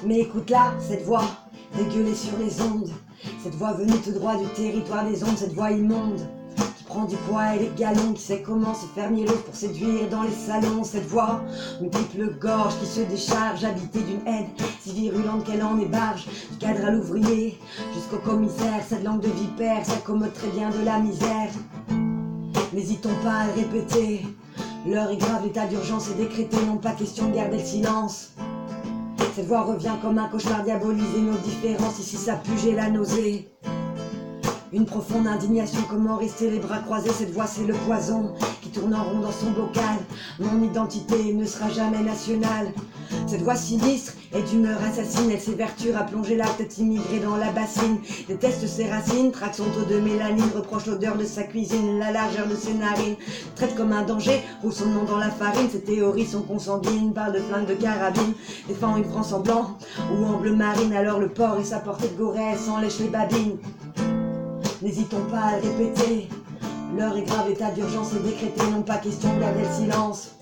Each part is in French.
Mais écoute-la, cette voix, dégueulée sur les ondes. Cette voix venue tout droit du territoire des ondes, cette voix immonde qui prend du poids et les galons, qui sait comment se faire miellot pour séduire dans les salons. Cette voix, multiple gorge qui se décharge, habitée d'une haine si virulente qu'elle en ébarge. Du cadre à l'ouvrier jusqu'au commissaire, cette langue de vipère s'accommode très bien de la misère. N'hésitons pas à le répéter, l'heure est grave, l'état d'urgence est décrété, non pas question de garder le silence. Cette voix revient comme un cauchemar diaboliser nos différences, ici ça pue, j'ai la nausée. Une profonde indignation, comment rester les bras croisés, cette voix c'est le poison qui tourne en rond dans son bocal. Mon identité ne sera jamais nationale. Cette voix sinistre est d'humeur assassine, elle s'évertue à plonger la tête immigrée dans la bassine. Déteste ses racines, traque son taux de mélanine, reproche l'odeur de sa cuisine, la largeur de ses narines. Traite comme un danger, roule son nom dans la farine, ses théories sont consanguines, parle de flingue, de carabine. Défend une France en blanc ou en bleu marine, alors le port et sa portée de Gorée s'enlèche les babines. N'hésitons pas à le répéter, l'heure est grave, l'état d'urgence est décrété, non pas question de garder le silence.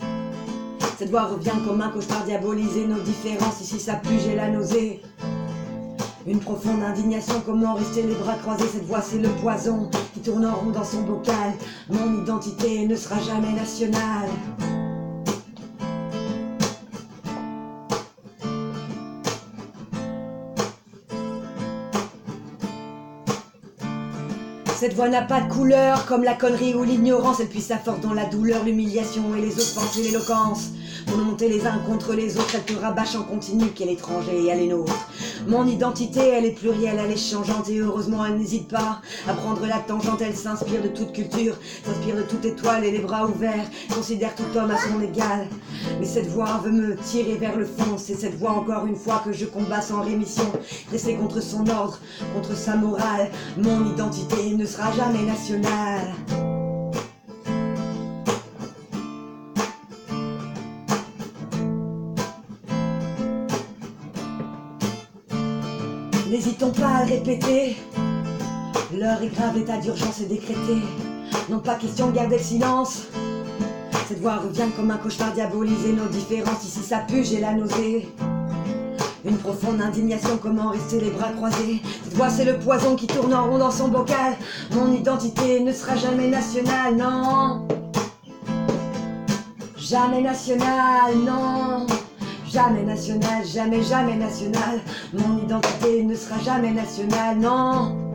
Cette voix revient comme un cauchemar diaboliser nos différences, ici ça pue, j'ai la nausée. Une profonde indignation, comment rester les bras croisés, cette voix c'est le poison qui tourne en rond dans son bocal. Mon identité ne sera jamais nationale. Cette voix n'a pas de couleur, comme la connerie ou l'ignorance. Elle puise sa force dans la douleur, l'humiliation et les offenses et l'éloquence. Pour nous monter les uns contre les autres, elle te rabâche en continu qu'elle est étranger et elle est nôtre. Mon identité, elle est plurielle, elle est changeante et heureusement elle n'hésite pas à prendre la tangente. Elle s'inspire de toute culture, s'inspire de toute étoile et les bras ouverts, considère tout homme à son égal. Mais cette voix veut me tirer vers le fond, c'est cette voix encore une fois que je combats sans rémission. Dressée contre son ordre, contre sa morale, mon identité ne sera jamais nationale. N'hésitons pas à le répéter, l'heure est grave, l'état d'urgence est décrété, non pas question de garder le silence. Cette voix revient comme un cauchemar diaboliser nos différences, ici ça pue, j'ai la nausée. Une profonde indignation, comment rester les bras croisés. Cette voix c'est le poison qui tourne en rond dans son bocal. Mon identité ne sera jamais nationale, non. Jamais nationale, non. Jamais nationale, jamais, jamais nationale. Mon identité ne sera jamais nationale, non.